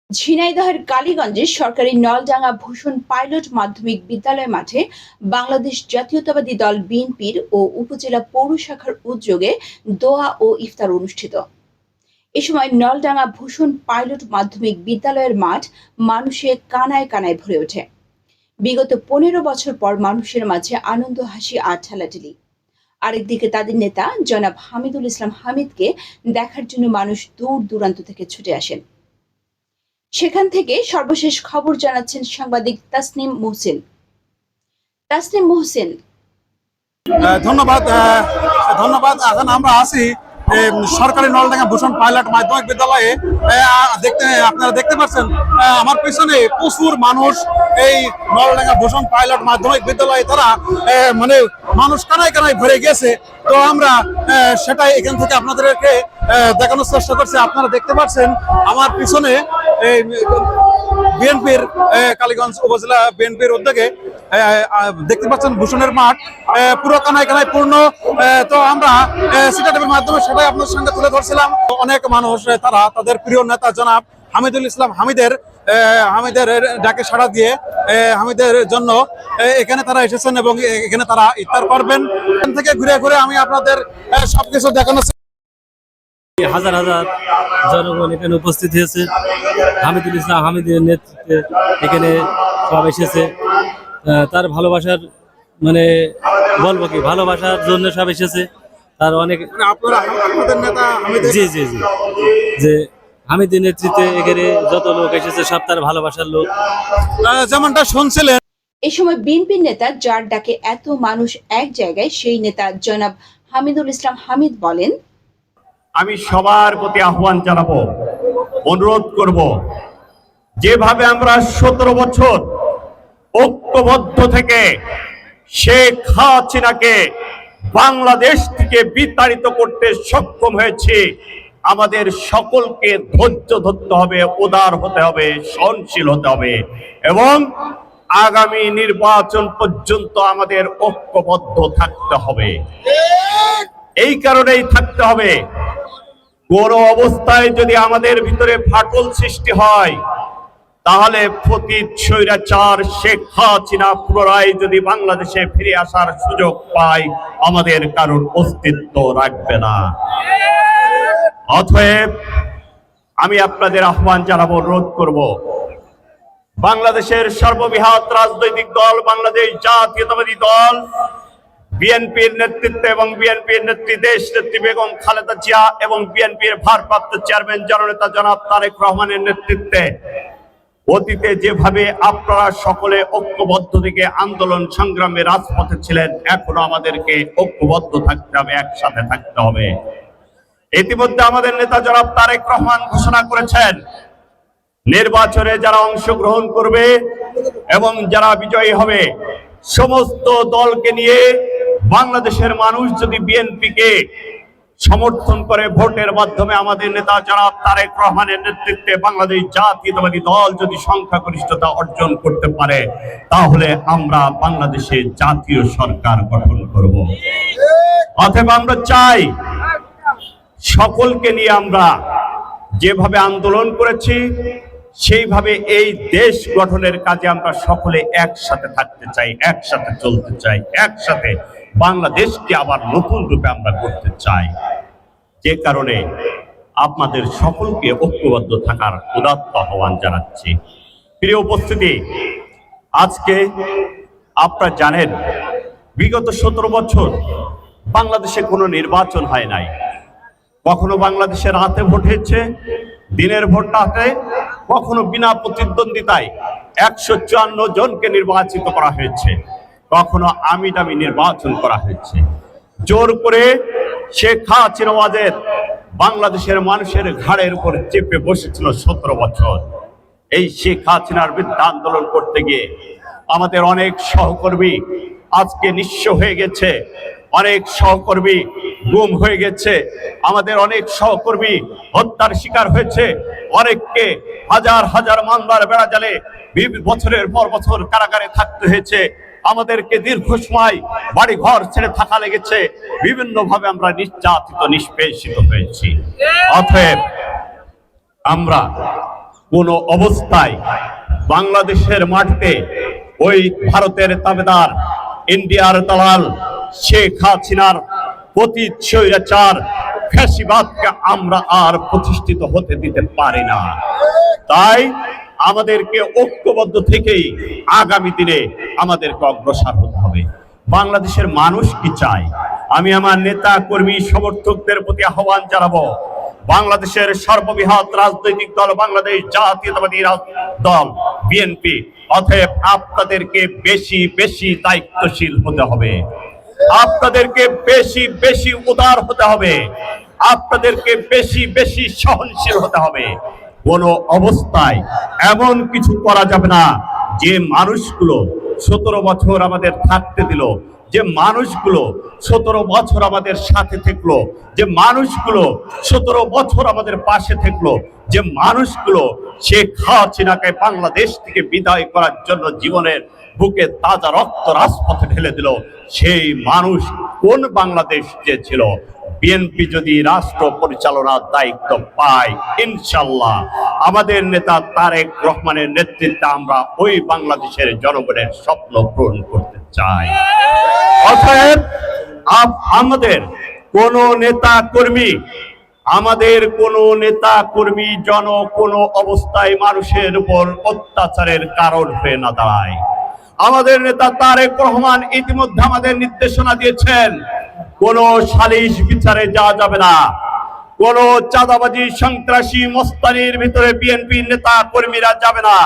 ঝিনাইদহের কালীগঞ্জে সরকারি নলডাঙ্গা ভূষণ পাইলট মাধ্যমিক বিদ্যালয় মাঠে বাংলাদেশ জাতীয়তাবাদী দল বিএনপির ও উপজেলা পৌর শাখার উদ্যোগে দোয়া ও ইফতার অনুষ্ঠিত। এ সময় নলডাঙ্গা ভূষণ পাইলট মাধ্যমিক বিদ্যালয়ের মাঠ মানুষে কানায় কানায় ভরে ওঠে। বিগত 15 বছর পর মানুষের মাঝে আনন্দ, হাসি আর ঠেলাঠেলি। আরেকদিকে তাদের নেতা জনাব হামিদুল ইসলাম হামিদকে দেখার জন্য মানুষ দূর দূরান্ত থেকে ছুটে আসেন। সেখান থেকে সর্বশেষ খবর জানাচ্ছেন সাংবাদিক তাসনিম মোহসেন। ধন্যবাদ। এখন আমরা আছি সরকারি নলডাঙ্গা ভূষণ পাইলট মাধ্যমিক বিদ্যালয়ে। আপনারা দেখতে পাচ্ছেন আমার পিছনে প্রচুর মানুষ। এই নলডাঙ্গা ভূষণ পাইলট মাধ্যমিক বিদ্যালয়ে তারা মানুষ কানায় কানায় ভরে গেছে। তো আমরা সেটাই এখান থেকে আপনাদেরকে দেখানোর চেষ্টা করছি। আপনারা দেখতে পাচ্ছেন আমার পিছনে বিএনপির কালীগঞ্জ উপজেলা বিএনপির উদ্যোগে দেখতে পাচ্ছেন ভূষণের মাঠ পুরো কানায় কানায় পূর্ণ। তো আমরা সিটাটের মাধ্যমে সেটাই আপনাদের সঙ্গে তুলে ধরছিলাম। অনেক মানুষ তারা তাদের প্রিয় নেতা জনাব হামিদুল ইসলাম হামিদের ডাকে সাড়া দিয়ে হামিদের জন্য এখানে তারা এসেছেন এবং এখানে তারা ইফতার করবেন। এখান থেকে ঘুরে ঘুরে আমি আপনাদের সবকিছু দেখানো। হাজার হাজার জনগণ এখানে উপস্থিত হয়েছে। হামিদুল ইসলাম হামিদের নেতৃত্বে এখানে সব এসেছে। তার ভালোবাসার বলবো কি, ভালোবাসার জন্য সব এসেছে। তার অনেক জি জি জি যে হামিদের নেতৃত্বে এখানে যত লোক এসেছে সব তার ভালোবাসার লোক, যেমনটা শুনছিলেন। এই সময় বিএনপির নেতা যার ডাকে এত মানুষ এক জায়গায়, সেই নেতা জনাব হামিদুল ইসলাম হামিদ বলেন, আমি সবার প্রতি আহ্বান জানাবো, অনুরোধ করব, যেভাবে আমরা 17 বছর ঐক্যবদ্ধ থেকে শেখ হাসিনাকে বাংলাদেশ থেকে বিতাড়িত করতে সক্ষম হয়েছি, আমাদের সকলকে ধৈর্য ধরতে হবে, উদার হতে হবে, সহনশীল হতে হবে এবং আগামী নির্বাচন পর্যন্ত আমাদের ঐক্যবদ্ধ থাকতে হবে। এই কারণেই থাকতে হবে, কোনো অবস্থায় যদি আমাদের ভিতরে ফাটল সৃষ্টি হয়, তাহলে পতিত স্বৈরাচার শেখ হাসিনা পুনরায় যদি বাংলাদেশে ফিরে আসার সুযোগ পায়, আমাদের কারোর অস্তিত্ব রাখবে না। অতএব আমি আপনাদের আহ্বান জানাবো, অনুরোধ করব, বাংলাদেশের সর্ববৃহৎ রাজনৈতিক দল বাংলাদেশ জাতীয়তাবাদী দল বিএনপির নেতৃত্বে এবং বিএনপির দেশ নেত্রী বেগম খালেদা জিয়া এবং বিএনপির ভারপ্রাপ্ত চেয়ারম্যান জননেতা জনাব তারেক রহমানের নেতৃত্বে অতীতে যেভাবে আপনারা সকলে ঐক্যবদ্ধ থেকে আন্দোলন সংগ্রামে রাজপথে ছিলেন, এখনো আমাদেরকে ঐক্যবদ্ধ থাকতে হবে, একসাথে থাকতে হবে। ইতিমধ্যে আমাদের নেতা জনাব তারেক রহমান ঘোষণা করেছেন, নির্বাচনে যারা অংশগ্রহণ করবে এবং যারা বিজয়ী হবে, সমস্ত দলকে নিয়ে বাংলাদেশের মানুষ যদি বিএনপিকে সমর্থন করে ভোটের মাধ্যমে আমাদের নেতা জনাব তারেক রহমানের নেতৃত্বে বাংলাদেশ জাতীয়তাবাদী দল যদি সংখ্যাগরিষ্ঠতা অর্জন করতে পারে, তাহলে আমরা বাংলাদেশে জাতীয় সরকার গঠন করব। অতএব আমরা চাই সকলকে নিয়ে আমরা যেভাবে আন্দোলন করেছি সেইভাবে এই দেশ গঠনের কাজে আমরা সকলে একসাথে থাকতে চাই, একসাথে চলতে চাই, একসাথে বাংলাদেশকে আবার নতুন রূপে আমরা করতে চাই। যে কারণে আপনাদের সকলকে ঐক্যবদ্ধ থাকার উদাত্ত আহ্বান জানাচ্ছি। প্রিয় উপস্থিতি, আজকে আপনারা জানেন বিগত 17 বছর বাংলাদেশে কোনো নির্বাচন হয় নাই। কখনো বাংলাদেশে রাতে ভোট হয়েছে, দিনের ভোট রাতে, কখনো বিনা প্রতিদ্বন্দ্বিতায় 154 জনকে নির্বাচিত করা হয়েছে, কখনো আমি দামি নির্বাচন করা হয়েছে। জোর করে শেখ হাসিনা বাংলাদেশের মানুষের ঘাড়ের উপর চেপে বসেছিল 17 বছর। এই শেখ হাসিনার বিরুদ্ধে আন্দোলন করতে গিয়ে আমাদের অনেক সহকর্মী আজকে নিঃস্ব হয়ে গেছে, অনেক সহকর্মী গুম হয়ে গেছে, আমাদের অনেক সহকর্মী হত্যার শিকার হয়েছে, অনেককে হাজার হাজার মামলার বেড়াজালে বছরের পর বছর কারাগারে থাকতে হয়েছে, আমাদেরকে দীর্ঘ সময় বাড়ি ঘর ছেড়ে থাকা লেগেছে, বিভিন্ন ভাবে আমরা নির্যাতিত নিষ্পেষিত হয়েছি। অতএব আমরা কোন অবস্থায় বাংলাদেশের মাটিতে ওই ভারতের তাবেদার, ইন্ডিয়ার দালাল, শেখ হাসিনার পতিত স্বৈরাচার ফ্যাসিবাদকে আমরা আর প্রতিষ্ঠিত হতে দিতে পারি না। তাই আমাদেরকে ঐক্যবদ্ধ থেকেই আগামী দিনে আমাদেরকে অগ্রসর হতে হবে। বাংলাদেশের মানুষ কি চায়, আমি আমার নেতা কর্মী সমর্থকদের প্রতি আহ্বান জানাবো, বাংলাদেশের সর্ববৃহৎ রাজনৈতিক দল বাংলাদেশ জাতীয়তাবাদী দল বিএনপি, অতএব আপনাদেরকে বেশি বেশি দায়িত্বশীল হতে হবে, আপনাদেরকে বেশি বেশি উদার হতে হবে, আপনাদেরকে বেশি বেশি সহনশীল হতে হবে। কোন অবস্থায় এমন কিছু করা যাবে না যে মানুষগুলো 17 বছর আমাদের থাকতে দিল, যে মানুষগুলো 17 বছর আমাদের সাথে থাকলো, যে মানুষগুলো 17 বছর আমাদের পাশে থাকলো, যে মানুষগুলো শেখ হাসিনাকে বাংলাদেশ থেকে বিদায় করার জন্য জীবনের বুকে তাজা রক্ত রাজপথে ঢেলে দিল, সেই মানুষ কোন বাংলাদেশ চেয়েছিল? বিএনপি যদি রাষ্ট্র পরিচালনার দায়িত্ব পায়, ইনশাল্লাহ আমাদের নেতা তারেক রহমানের নেতৃত্বে আমরা ওই বাংলাদেশের জনগণের স্বপ্ন পূরণ করতে চাই। অতএব আমাদের কোন নেতা কর্মী কোনো অবস্থায় মানুষের উপর অত্যাচারের কারণ হয়ে না দাঁড়ায়। আমাদের নেতা তারেক রহমান ইতিমধ্যে আমাদের নির্দেশনা দিয়েছেন, কোন সালিশ বিচারে যাওয়া যাবে না, কোন চাঁদাবাজি সন্ত্রাসী মস্তানির ভিতরে বিএনপির নেতা কর্মীরা যাবে না।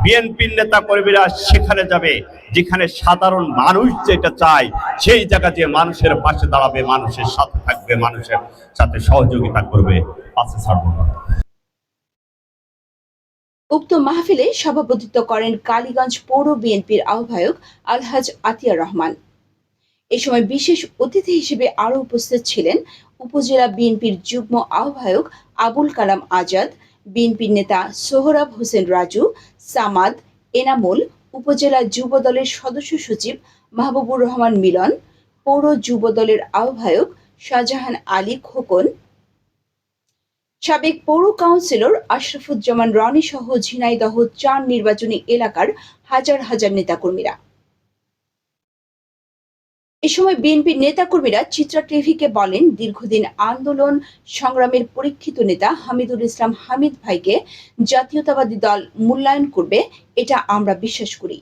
বিএনপির নেতা কর্মীরা সেখানে যাবে যেখানে সাধারণ মানুষ যেটা চায়, সেই জায়গা যে মানুষের পাশে দাঁড়াবে, মানুষের সাথে থাকবে, মানুষের সাথে সহযোগিতা করবে। উক্ত মাহফিলে সভাপতিত্ব করেন কালীগঞ্জ পৌর বিএনপির আহ্বায়ক আলহাজ আতিয়া রহমান। এ সময় বিশেষ অতিথি হিসেবে আরো উপস্থিত ছিলেন উপজেলা বিএনপির যুগ্ম আহ্বায়ক আবুল কালাম আজাদ, বিএনপির নেতা সোহরাব হোসেন রাজু, সামাদ, এনামুল, উপজেলা যুব দলের সদস্য সচিব মাহবুবুর রহমান মিলন, পৌর যুব দলের আহ্বায়ক শাহজাহান আলী খোকন, সাবেক পৌর কাউন্সিলর আশরাফুজ্জামান রনি সহ ঝিনাইদহ 4 নির্বাচনী এলাকার হাজার হাজার নেতাকর্মীরা। এ সময় বিএনপির নেতাকর্মীরা চিত্রা টিভিকে বলেন, দীর্ঘদিন আন্দোলন সংগ্রামের পরীক্ষিত নেতা হামিদুল ইসলাম হামিদ ভাইকে জাতীয়তাবাদী দল মূল্যায়ন করবে, এটা আমরা বিশ্বাস করি।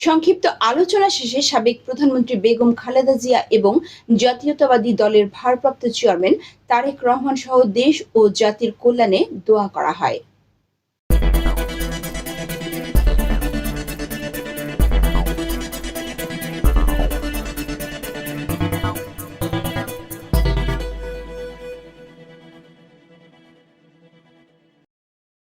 সংক্ষিপ্ত আলোচনা শেষে সাবেক প্রধানমন্ত্রী বেগম খালেদা জিয়া এবং জাতীয়তাবাদী দলের ভারপ্রাপ্ত চেয়ারম্যান তারেক রহমান সহ দেশ ও জাতির কল্যাণে দোয়া করা হয়।